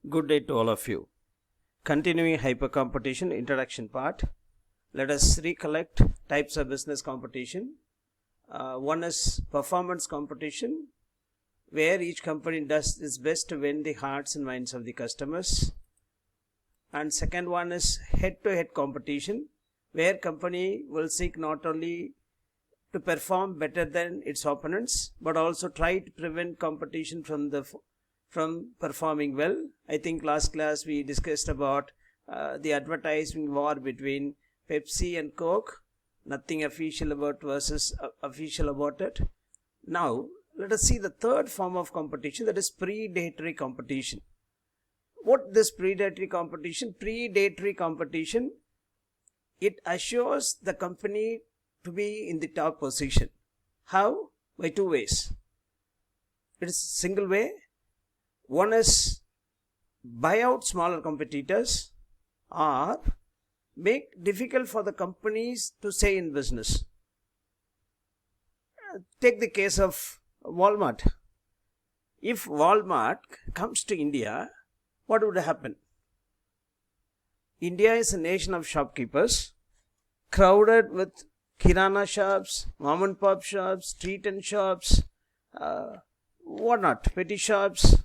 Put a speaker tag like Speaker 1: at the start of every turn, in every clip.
Speaker 1: Good day to all of you. Continuing hyper competition introduction part. Let us recollect types of business competition. One is performance competition, where each company does its best to win the hearts and minds of the customers. And second one is head-to-head competition, where company will seek not only to perform better than its opponents, but also try to prevent competition from performing well. I think last class we discussed about the advertising war between Pepsi and Coke. Nothing official about versus official about it. Now let us see the third form of competition, that is predatory competition. What this predatory competition? Predatory competition, it assures the company to be in the top position. How? By two ways. It is single way. One is buy out smaller competitors or make difficult for the companies to stay in business. Take the case of Walmart. If Walmart comes to India, what would happen? India is a nation of shopkeepers, crowded with kirana shops, mom and pop shops, street and shops, whatnot, petty shops.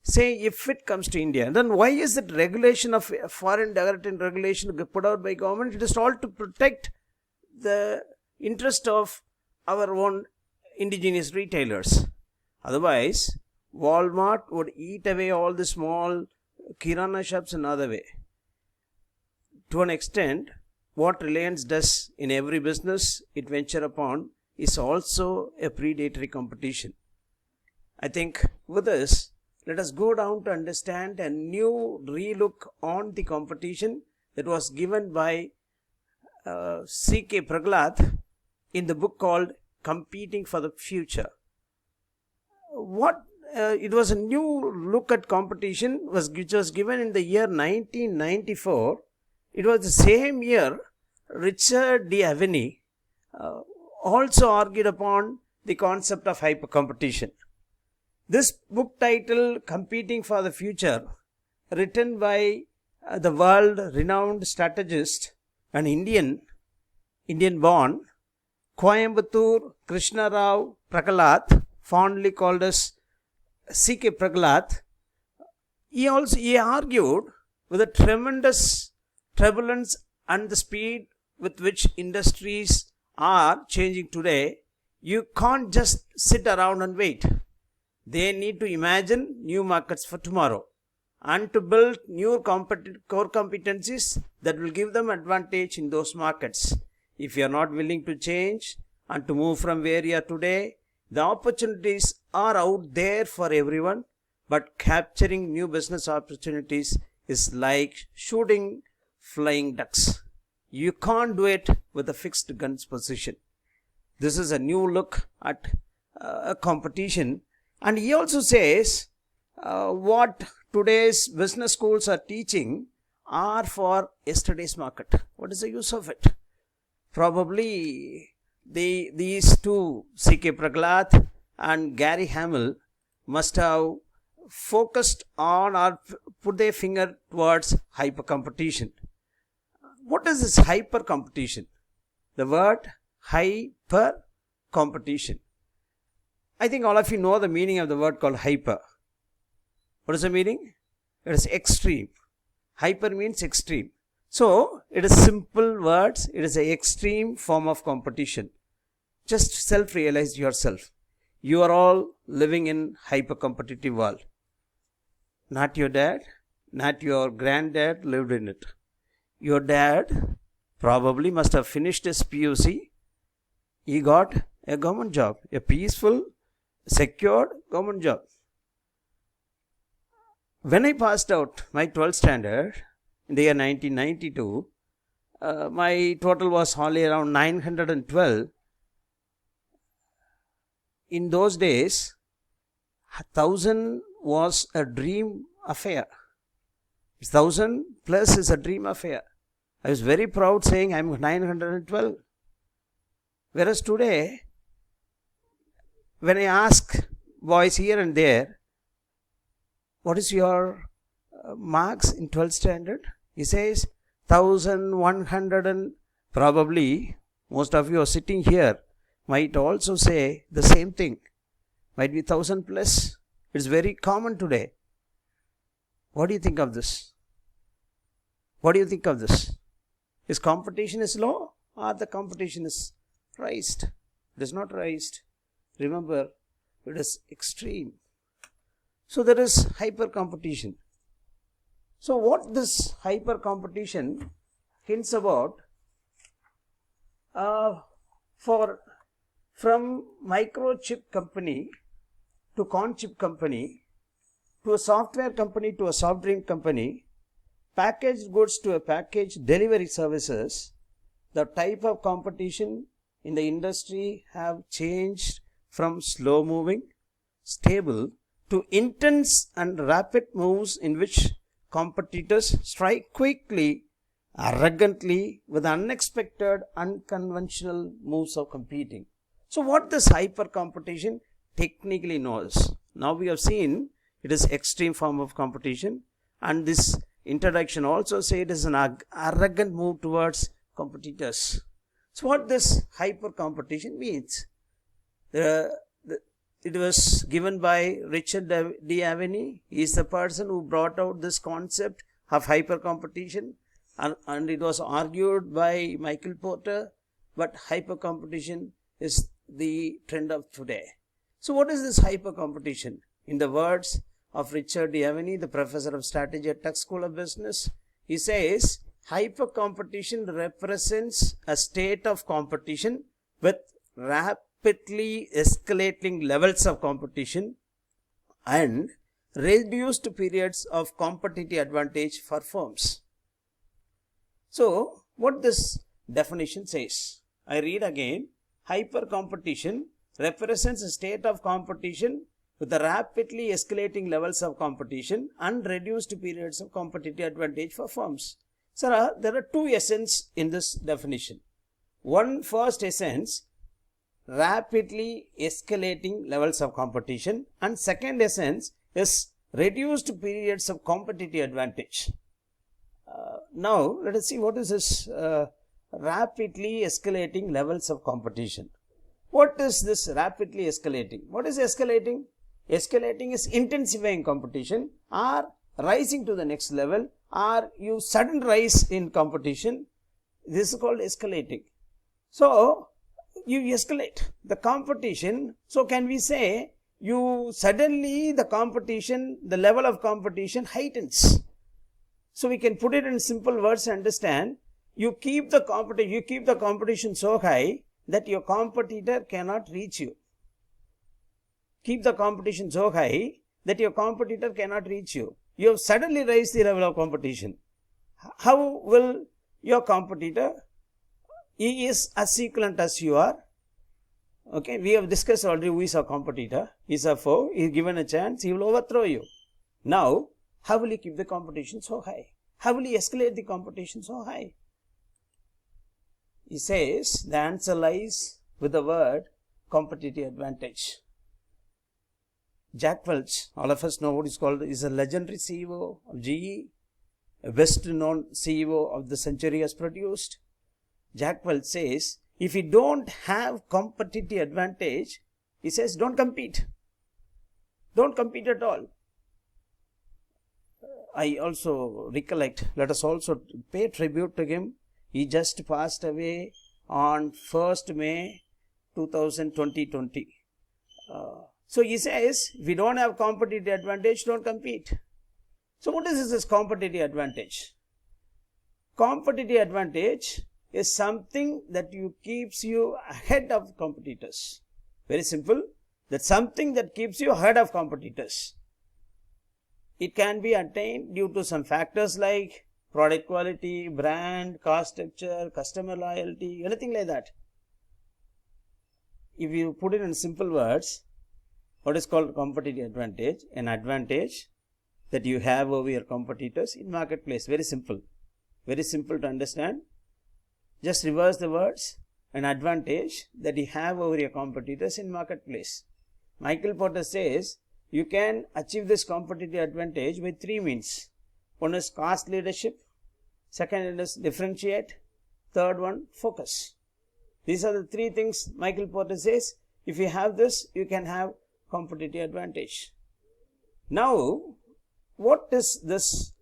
Speaker 1: Say if it comes to India, then why is it regulation of foreign direct regulation put out by government? It is all to protect the interest of our own indigenous retailers. Otherwise, Walmart would eat away all the small kirana shops another way. To an extent, what Reliance does in every business it venture upon is also a predatory competition. I think with this, let us go down to understand a new relook on the competition that was given by C.K. Prahalad in the book called Competing for the Future. It was a new look at competition which was given in the year 1994. It was the same year Richard D. Aveni also argued upon the concept of hyper competition. This book title, Competing for the Future, written by the world-renowned strategist and Indian-born Coimbatore Krishna Rao Prahalad, fondly called as C.K. Prahalad. He argued with the tremendous turbulence and the speed with which industries are changing today, you can't just sit around and wait. They need to imagine new markets for tomorrow and to build new core competencies that will give them advantage in those markets. If you are not willing to change and to move from where you are today, the opportunities are out there for everyone, but capturing new business opportunities is like shooting flying ducks. You can't do it with a fixed guns position. This is a new look at a competition. And he also says what today's business schools are teaching are for yesterday's market. What is the use of it? Probably these two, C.K. Prahalad and Gary Hamel, must have focused on or put their finger towards hyper competition. What is this hyper competition? The word hyper competition. I think all of you know the meaning of the word called hyper. What is the meaning? It is extreme. Hyper means extreme. So, it is simple words. It is an extreme form of competition. Just self-realize yourself. You are all living in hyper competitive world. Not your dad, not your granddad lived in it. Your dad probably must have finished his PUC. He got a government job, a peaceful, secured government job. When I passed out my 12th standard in the year 1992, my total was hardly around 912. In those days, 1,000 was a dream affair. 1,000 plus is a dream affair. I was very proud saying I am 912. Whereas today, when I ask boys here and there, what is your marks in 12th standard? He says 1100, and probably most of you are sitting here might also say the same thing. Might be 1000 plus. It's very common today. What do you think of this? What do you think of this? Is competition is low or the competition is raised? It is not raised. Remember, it is extreme. So there is hyper competition. So what this hyper competition hints about, from microchip company to corn chip company to a software company to a soft drink company, packaged goods to a packaged delivery services, the type of competition in the industry have changed from slow moving, stable to intense and rapid moves in which competitors strike quickly, arrogantly, with unexpected, unconventional moves of competing. So what this hyper competition technically knows? Now we have seen it is extreme form of competition, and this introduction also said it is an arrogant move towards competitors. So what this hyper competition means? It was given by Richard D'Aveny. He is the person who brought out this concept of hyper competition, and it was argued by Michael Porter, but hyper competition is the trend of today. So what is this hyper competition? In the words of Richard D'Aveny, the professor of strategy at Tech School of Business, he says, hyper competition represents a state of competition with rapidly escalating levels of competition and reduced periods of competitive advantage for firms. So, what this definition says? I read again. Hyper competition represents a state of competition with the rapidly escalating levels of competition and reduced periods of competitive advantage for firms. So, there are two essences in this definition. One first essence, rapidly escalating levels of competition, and second essence is reduced periods of competitive advantage. Now, let us see what is this rapidly escalating levels of competition. What is this rapidly escalating? What is escalating? Escalating is intensifying competition or rising to the next level, or you sudden rise in competition. This is called escalating. So, you escalate the competition. So, can we say you suddenly the competition, the level of competition heightens. So, we can put it in simple words and understand. You keep the competition so high that your competitor cannot reach you. Keep the competition so high that your competitor cannot reach you. You have suddenly raised the level of competition. How will your competitor? He is as equivalent as you are. Okay, we have discussed already who is our competitor. He is a foe. He is given a chance. He will overthrow you. Now, how will you keep the competition so high? How will you escalate the competition so high? He says the answer lies with the word competitive advantage. Jack Welch, all of us know what is called, is a legendary CEO of GE, a best known CEO of the century has produced. Jack Welch says, if you don't have competitive advantage, he says, don't compete. Don't compete at all. I also recollect, let us also pay tribute to him. He just passed away on 1st May 2020. So he says, if you don't have competitive advantage, don't compete. So what is this competitive advantage? Competitive advantage is something that keeps you ahead of competitors. Very simple. That's something that keeps you ahead of competitors. It can be attained due to some factors like product quality, brand, cost structure, customer loyalty, anything like that. If you put it in simple words, what is called competitive advantage? An advantage that you have over your competitors in marketplace. Very simple. Very simple to understand. Just reverse the words. An advantage that you have over your competitors in marketplace. Michael Porter says you can achieve this competitive advantage by three means. One is cost leadership, second is differentiate, third one focus. These are the three things Michael Porter says. If you have this, you can have competitive advantage. Now, what is this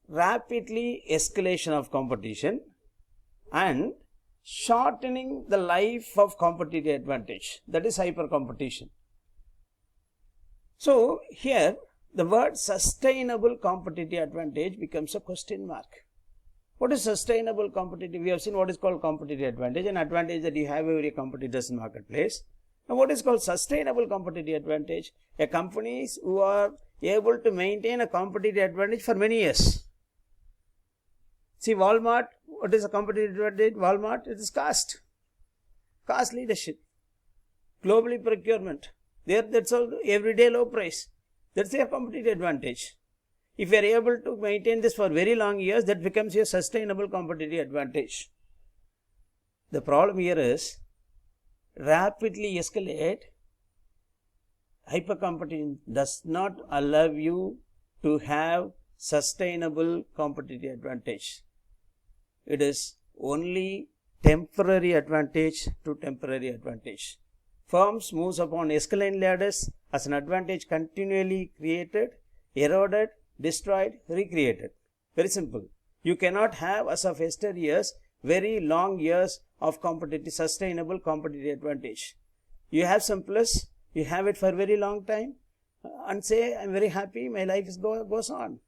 Speaker 1: rapidly escalation of competition and shortening the life of competitive advantage? That is hyper competition. So, here the word sustainable competitive advantage becomes a question mark. What is sustainable competitive? We have seen what is called competitive advantage, an advantage that you have over your competitors in marketplace. Now, what is called sustainable competitive advantage? A companies who are able to maintain a competitive advantage for many years. See, Walmart, what is a competitive advantage? Walmart, it is cost leadership, globally procurement. There, that's all, everyday low price. That's their competitive advantage. If you are able to maintain this for very long years, that becomes your sustainable competitive advantage. The problem here is rapidly escalate. Hyper competition does not allow you to have sustainable competitive advantage. It is only temporary advantage to temporary advantage. Firms moves upon escalating ladders as an advantage continually created, eroded, destroyed, recreated. Very simple. You cannot have, as of yesteryears, very long years of competitive, sustainable competitive advantage. You have some plus, you have it for a very long time and say, I'm very happy, my life goes on.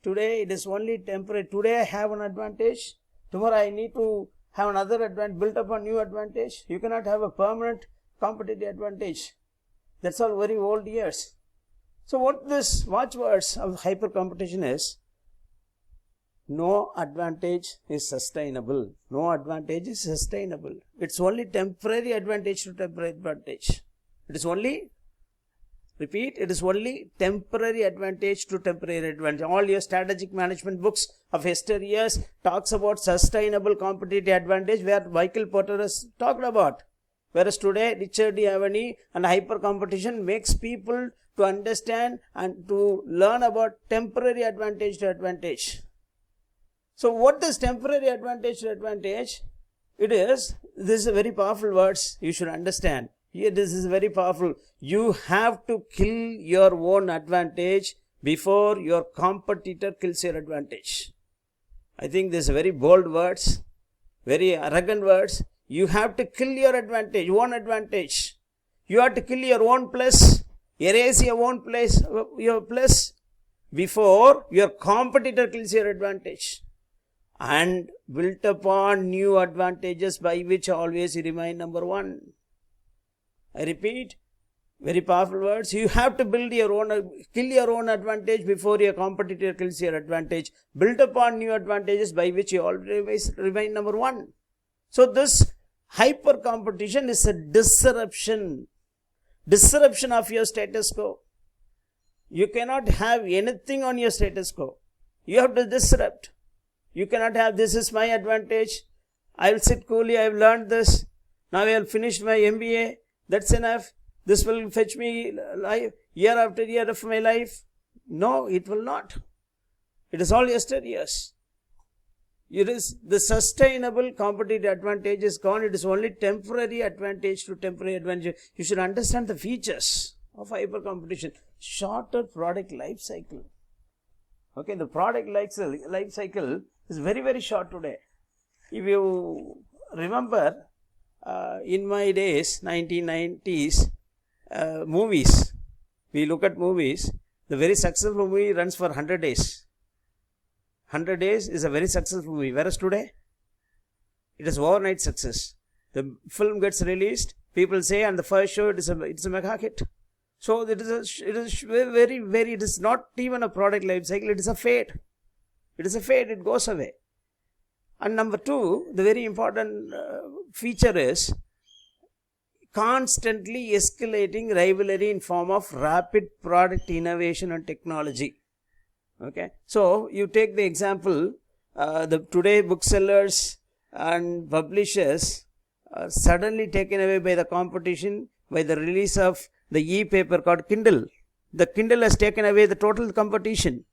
Speaker 1: Today it is only temporary. Today I have an advantage, tomorrow I need to have another advantage, built upon new advantage. You cannot have a permanent competitive advantage. That's all very old years. So what this watchwords of hyper competition is, no advantage is sustainable. No advantage is sustainable. It's only temporary advantage to temporary advantage. It is only, repeat, it is only temporary advantage to temporary advantage. All your strategic management books of yesteryears talks about sustainable competitive advantage, where Michael Porter has talked about. Whereas today, Richard D. Avani and hyper competition makes people to understand and to learn about temporary advantage to advantage. So what is temporary advantage to advantage? It is, this is a very powerful words you should understand. Here this is very powerful. You have to kill your own advantage before your competitor kills your advantage. I think this is very bold words, very arrogant words. You have to kill your advantage, own advantage. You have to kill your own plus, erase your own place, your plus, before your competitor kills your advantage. And built upon new advantages by which always you remain number one. I repeat, very powerful words. You have to build your own, kill your own advantage before your competitor kills your advantage. Built upon new advantages by which you always remain number one. So this hyper competition is a disruption of your status quo. You cannot have anything on your status quo. You have to disrupt. You cannot have, this is my advantage, I will sit coolly, I have learned this, now I have finished my MBA, that's enough, this will fetch me life, year after year of my life. No, it will not. It is all yesteryears. It is the sustainable competitive advantage is gone. It is only temporary advantage to temporary advantage. You should understand the features of hyper competition. Shorter product life cycle. Okay, the product life cycle is very, very short today. If you remember, in my days, 1990s, movies, we look at movies, the very successful movie runs for 100 days. 100 days is a very successful movie. Whereas today, it is overnight success. The film gets released, people say on the first show it's a mega hit. So it is very, very, it is not even a product life cycle, it is a fate. It is a fate, it goes away. And number two, the very important feature is constantly escalating rivalry in form of rapid product innovation and technology. Okay, so you take the example, today booksellers and publishers are suddenly taken away by the competition by the release of the e-paper called Kindle. The Kindle has taken away the total competition.